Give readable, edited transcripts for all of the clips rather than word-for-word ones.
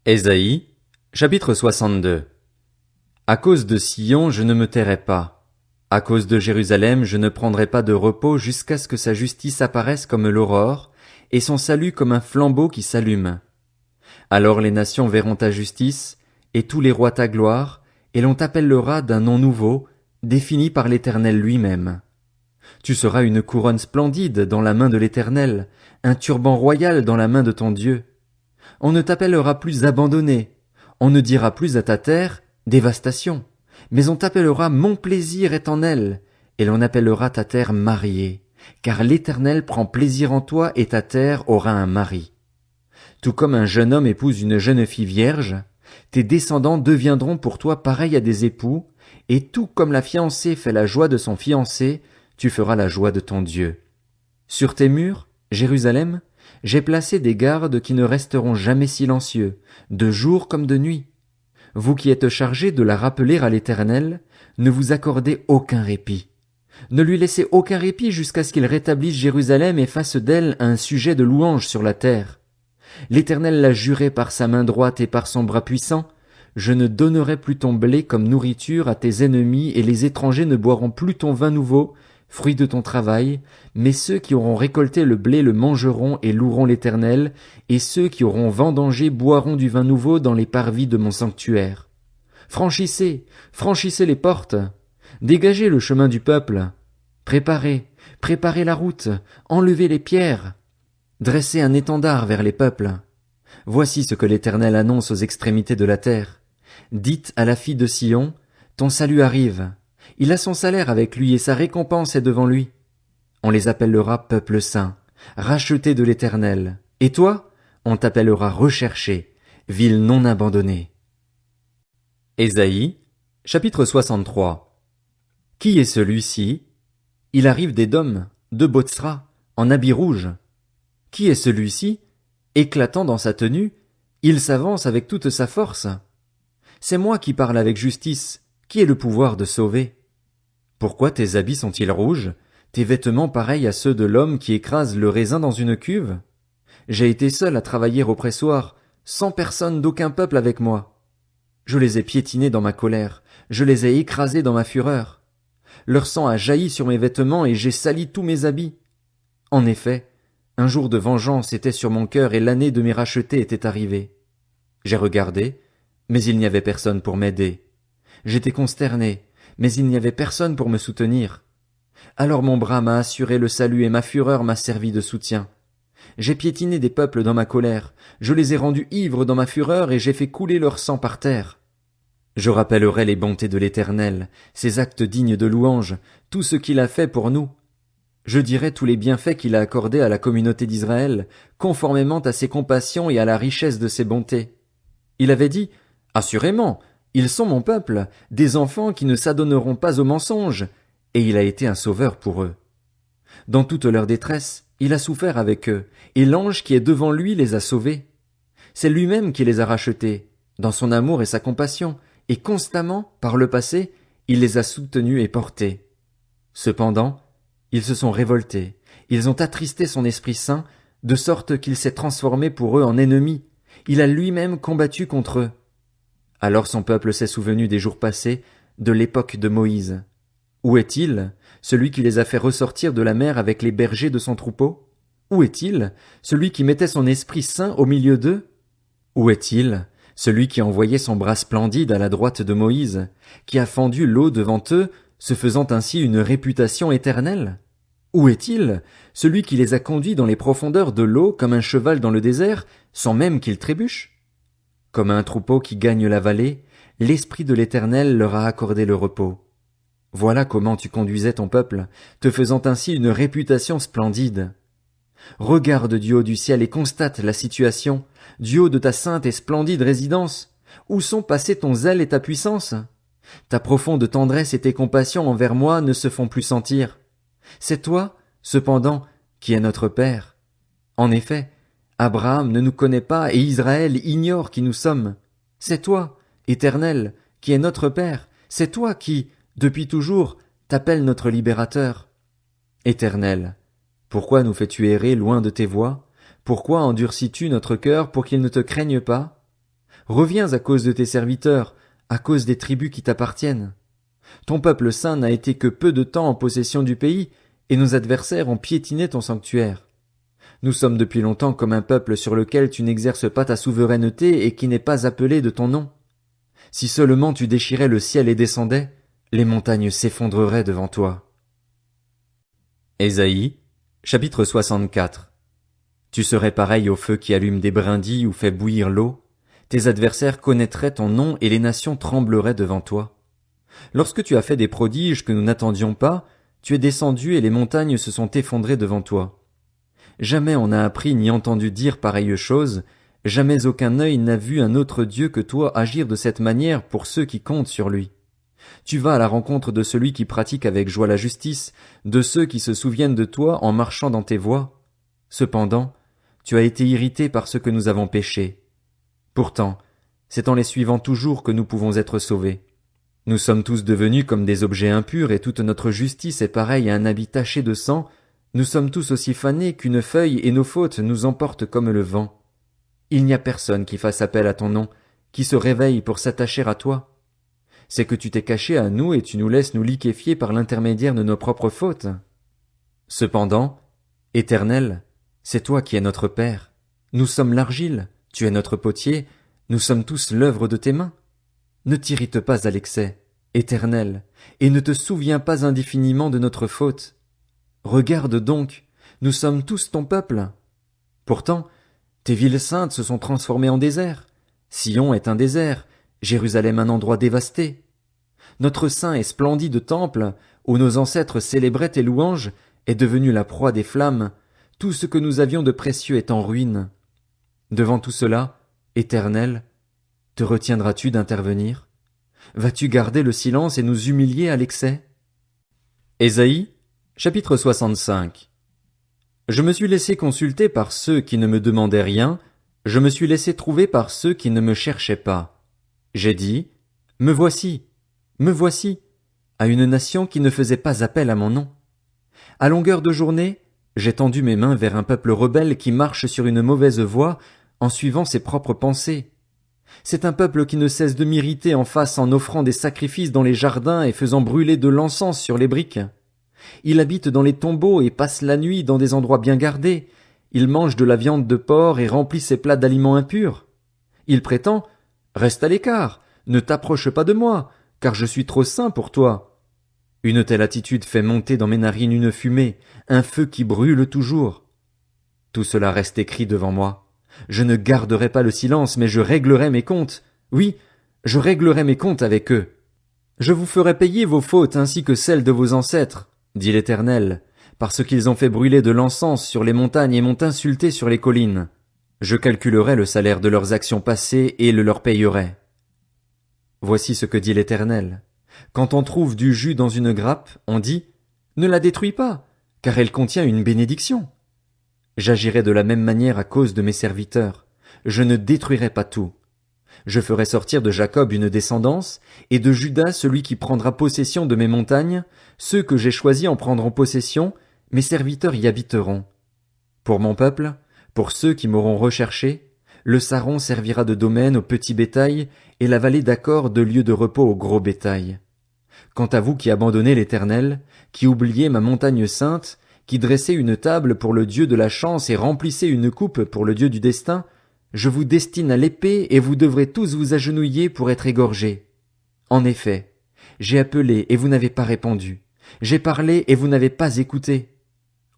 Ésaïe, chapitre 62. À cause de Sion, je ne me tairai pas. À cause de Jérusalem, je ne prendrai pas de repos jusqu'à ce que sa justice apparaisse comme l'aurore, et son salut comme un flambeau qui s'allume. Alors les nations verront ta justice, et tous les rois ta gloire, et l'on t'appellera d'un nom nouveau, défini par l'Éternel lui-même. Tu seras une couronne splendide dans la main de l'Éternel, un turban royal dans la main de ton Dieu. On ne t'appellera plus abandonné, on ne dira plus à ta terre dévastation, mais on t'appellera mon plaisir est en elle, et l'on appellera ta terre mariée, car l'Éternel prend plaisir en toi et ta terre aura un mari. Tout comme un jeune homme épouse une jeune fille vierge, tes descendants deviendront pour toi pareils à des époux, et tout comme la fiancée fait la joie de son fiancé, tu feras la joie de ton Dieu. Sur tes murs, Jérusalem, j'ai placé des gardes qui ne resteront jamais silencieux, de jour comme de nuit. Vous qui êtes chargés de la rappeler à l'Éternel, ne vous accordez aucun répit. Ne lui laissez aucun répit jusqu'à ce qu'il rétablisse Jérusalem et fasse d'elle un sujet de louange sur la terre. L'Éternel l'a juré par sa main droite et par son bras puissant. Je ne donnerai plus ton blé comme nourriture à tes ennemis et les étrangers ne boiront plus ton vin nouveau, fruit de ton travail, mais ceux qui auront récolté le blé le mangeront et loueront l'Éternel, et ceux qui auront vendangé boiront du vin nouveau dans les parvis de mon sanctuaire. Franchissez, franchissez les portes, dégagez le chemin du peuple, préparez, préparez la route, enlevez les pierres, dressez un étendard vers les peuples. Voici ce que l'Éternel annonce aux extrémités de la terre. Dites à la fille de Sion, ton salut arrive. Il a son salaire avec lui et sa récompense est devant lui. On les appellera peuple saint, racheté de l'Éternel. Et toi, on t'appellera recherché, ville non abandonnée. Ésaïe, chapitre 63. Qui est celui-ci? Il arrive d'Édom, de Botsra, en habit rouge. Qui est celui-ci? Éclatant dans sa tenue, il s'avance avec toute sa force. C'est moi qui parle avec justice, qui ai le pouvoir de sauver. Pourquoi tes habits sont-ils rouges, tes vêtements pareils à ceux de l'homme qui écrase le raisin dans une cuve? J'ai été seul à travailler au pressoir, sans personne d'aucun peuple avec moi. Je les ai piétinés dans ma colère, je les ai écrasés dans ma fureur. Leur sang a jailli sur mes vêtements et j'ai sali tous mes habits. En effet, un jour de vengeance était sur mon cœur et l'année de mes rachetés était arrivée. J'ai regardé, mais il n'y avait personne pour m'aider. J'étais consterné, mais il n'y avait personne pour me soutenir. Alors mon bras m'a assuré le salut et ma fureur m'a servi de soutien. J'ai piétiné des peuples dans ma colère, je les ai rendus ivres dans ma fureur et j'ai fait couler leur sang par terre. Je rappellerai les bontés de l'Éternel, ses actes dignes de louange, tout ce qu'il a fait pour nous. Je dirai tous les bienfaits qu'il a accordés à la communauté d'Israël, conformément à ses compassions et à la richesse de ses bontés. Il avait dit, assurément, ils sont mon peuple, des enfants qui ne s'adonneront pas au mensonge, et il a été un sauveur pour eux. Dans toute leur détresse, il a souffert avec eux, et l'ange qui est devant lui les a sauvés. C'est lui-même qui les a rachetés, dans son amour et sa compassion, et constamment, par le passé, il les a soutenus et portés. Cependant, ils se sont révoltés, ils ont attristé son Esprit Saint, de sorte qu'il s'est transformé pour eux en ennemi, il a lui-même combattu contre eux. Alors son peuple s'est souvenu des jours passés, de l'époque de Moïse. Où est-il, celui qui les a fait ressortir de la mer avec les bergers de son troupeau? Où est-il, celui qui mettait son Esprit Saint au milieu d'eux? Où est-il, celui qui envoyait son bras splendide à la droite de Moïse, qui a fendu l'eau devant eux, se faisant ainsi une réputation éternelle? Où est-il, celui qui les a conduits dans les profondeurs de l'eau comme un cheval dans le désert, sans même qu'il trébuche? Comme un troupeau qui gagne la vallée, l'Esprit de l'Éternel leur a accordé le repos. Voilà comment tu conduisais ton peuple, te faisant ainsi une réputation splendide. Regarde du haut du ciel et constate la situation, du haut de ta sainte et splendide résidence. Où sont passés ton zèle et ta puissance? Ta profonde tendresse et tes compassions envers moi ne se font plus sentir. C'est toi, cependant, qui es notre Père. En effet, Abraham ne nous connaît pas et Israël ignore qui nous sommes. C'est toi, Éternel, qui es notre Père. C'est toi qui, depuis toujours, t'appelles notre libérateur. Éternel, pourquoi nous fais-tu errer loin de tes voies? Pourquoi endurcis-tu notre cœur pour qu'il ne te craigne pas? Reviens à cause de tes serviteurs, à cause des tribus qui t'appartiennent. Ton peuple saint n'a été que peu de temps en possession du pays, et nos adversaires ont piétiné ton sanctuaire. Nous sommes depuis longtemps comme un peuple sur lequel tu n'exerces pas ta souveraineté et qui n'est pas appelé de ton nom. Si seulement tu déchirais le ciel et descendais, les montagnes s'effondreraient devant toi. Ésaïe, chapitre 64. Tu serais pareil au feu qui allume des brindilles ou fait bouillir l'eau. Tes adversaires connaîtraient ton nom et les nations trembleraient devant toi. Lorsque tu as fait des prodiges que nous n'attendions pas, tu es descendu et les montagnes se sont effondrées devant toi. Jamais on n'a appris ni entendu dire pareille chose, jamais aucun œil n'a vu un autre Dieu que toi agir de cette manière pour ceux qui comptent sur lui. Tu vas à la rencontre de celui qui pratique avec joie la justice, de ceux qui se souviennent de toi en marchant dans tes voies. Cependant, tu as été irrité par ce que nous avons péché. Pourtant, c'est en les suivant toujours que nous pouvons être sauvés. Nous sommes tous devenus comme des objets impurs et toute notre justice est pareille à un habit taché de sang. Nous sommes tous aussi fanés qu'une feuille et nos fautes nous emportent comme le vent. Il n'y a personne qui fasse appel à ton nom, qui se réveille pour s'attacher à toi. C'est que tu t'es caché à nous et tu nous laisses nous liquéfier par l'intermédiaire de nos propres fautes. Cependant, Éternel, c'est toi qui es notre Père. Nous sommes l'argile, tu es notre potier, nous sommes tous l'œuvre de tes mains. Ne t'irrite pas à l'excès, Éternel, et ne te souviens pas indéfiniment de notre faute. Regarde donc, nous sommes tous ton peuple. Pourtant, tes villes saintes se sont transformées en désert. Sion est un désert, Jérusalem un endroit dévasté. Notre saint et splendide temple, où nos ancêtres célébraient tes louanges, est devenu la proie des flammes. Tout ce que nous avions de précieux est en ruine. Devant tout cela, Éternel, te retiendras-tu d'intervenir? Vas-tu garder le silence et nous humilier à l'excès? Ésaïe, chapitre 65. Je me suis laissé consulter par ceux qui ne me demandaient rien, je me suis laissé trouver par ceux qui ne me cherchaient pas. J'ai dit, me voici, à une nation qui ne faisait pas appel à mon nom. À longueur de journée, j'ai tendu mes mains vers un peuple rebelle qui marche sur une mauvaise voie en suivant ses propres pensées. C'est un peuple qui ne cesse de m'irriter en face en offrant des sacrifices dans les jardins et faisant brûler de l'encens sur les briques. Il habite dans les tombeaux et passe la nuit dans des endroits bien gardés. Il mange de la viande de porc et remplit ses plats d'aliments impurs. Il prétend, reste à l'écart, ne t'approche pas de moi, car je suis trop saint pour toi. Une telle attitude fait monter dans mes narines une fumée, un feu qui brûle toujours. Tout cela reste écrit devant moi. Je ne garderai pas le silence, mais je réglerai mes comptes. Oui, je réglerai mes comptes avec eux. Je vous ferai payer vos fautes ainsi que celles de vos ancêtres, dit l'Éternel, parce qu'ils ont fait brûler de l'encens sur les montagnes et m'ont insulté sur les collines. Je calculerai le salaire de leurs actions passées et le leur payerai. Voici ce que dit l'Éternel. Quand on trouve du jus dans une grappe, on dit « Ne la détruis pas, car elle contient une bénédiction. » J'agirai de la même manière à cause de mes serviteurs. Je ne détruirai pas tout. Je ferai sortir de Jacob une descendance, et de Juda celui qui prendra possession de mes montagnes. Ceux que j'ai choisis en prendront possession, mes serviteurs y habiteront. Pour mon peuple, pour ceux qui m'auront recherché, le Saron servira de domaine au petit bétail, et la vallée d'Accor de lieu de repos au gros bétail. Quant à vous qui abandonnez l'Éternel, qui oubliez ma montagne sainte, qui dressez une table pour le Dieu de la chance et remplissez une coupe pour le Dieu du destin, je vous destine à l'épée et vous devrez tous vous agenouiller pour être égorgés. En effet, j'ai appelé et vous n'avez pas répondu. J'ai parlé et vous n'avez pas écouté.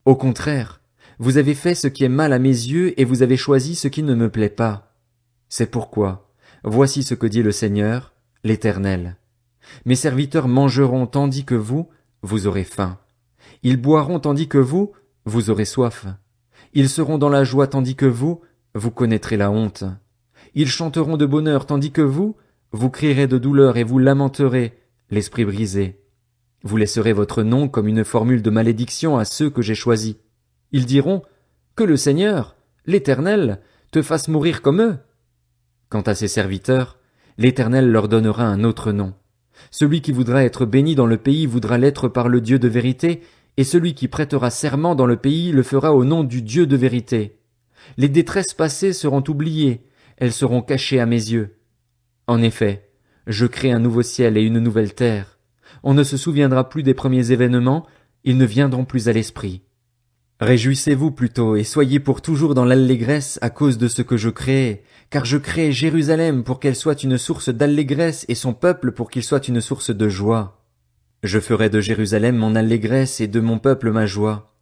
Au contraire, vous avez fait ce qui est mal à mes yeux et vous avez choisi ce qui ne me plaît pas. C'est pourquoi, voici ce que dit le Seigneur, l'Éternel. Mes serviteurs mangeront tandis que vous aurez faim. Ils boiront tandis que vous aurez soif. Ils seront dans la joie tandis que vous connaîtrez la honte. Ils chanteront de bonheur tandis que vous crierez de douleur et vous lamenterez, l'esprit brisé. Vous laisserez votre nom comme une formule de malédiction à ceux que j'ai choisis. Ils diront, que le Seigneur, l'Éternel, te fasse mourir comme eux. Quant à ses serviteurs, l'Éternel leur donnera un autre nom. Celui qui voudra être béni dans le pays voudra l'être par le Dieu de vérité, et celui qui prêtera serment dans le pays le fera au nom du Dieu de vérité. Les détresses passées seront oubliées, elles seront cachées à mes yeux. En effet, je crée un nouveau ciel et une nouvelle terre. On ne se souviendra plus des premiers événements, ils ne viendront plus à l'esprit. Réjouissez-vous plutôt et soyez pour toujours dans l'allégresse à cause de ce que je crée, car je crée Jérusalem pour qu'elle soit une source d'allégresse et son peuple pour qu'il soit une source de joie. Je ferai de Jérusalem mon allégresse et de mon peuple ma joie.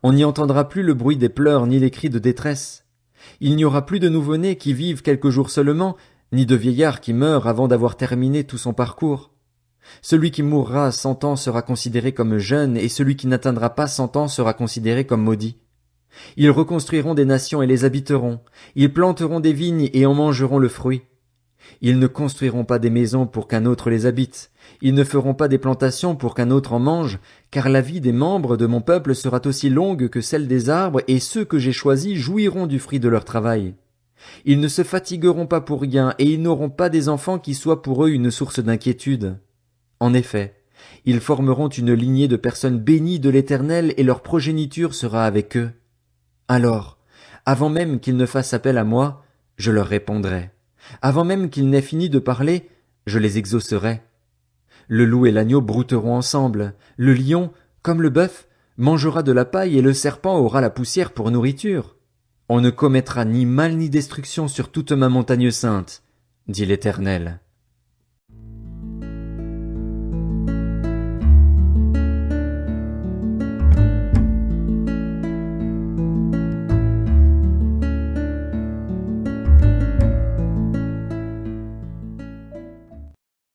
On n'y entendra plus le bruit des pleurs ni les cris de détresse. Il n'y aura plus de nouveau-nés qui vivent quelques jours seulement, ni de vieillard qui meurt avant d'avoir terminé tout son parcours. Celui qui mourra à 100 ans sera considéré comme jeune, et celui qui n'atteindra pas 100 ans sera considéré comme maudit. Ils reconstruiront des nations et les habiteront. Ils planteront des vignes et en mangeront le fruit. Ils ne construiront pas des maisons pour qu'un autre les habite. Ils ne feront pas des plantations pour qu'un autre en mange, car la vie des membres de mon peuple sera aussi longue que celle des arbres, et ceux que j'ai choisis jouiront du fruit de leur travail. Ils ne se fatigueront pas pour rien, et ils n'auront pas des enfants qui soient pour eux une source d'inquiétude. En effet, ils formeront une lignée de personnes bénies de l'Éternel, et leur progéniture sera avec eux. Alors, avant même qu'ils ne fassent appel à moi, je leur répondrai. Avant même qu'ils n'aient fini de parler, je les exaucerai. Le loup et l'agneau brouteront ensemble, le lion, comme le bœuf, mangera de la paille et le serpent aura la poussière pour nourriture. On ne commettra ni mal ni destruction sur toute ma montagne sainte, dit l'Éternel.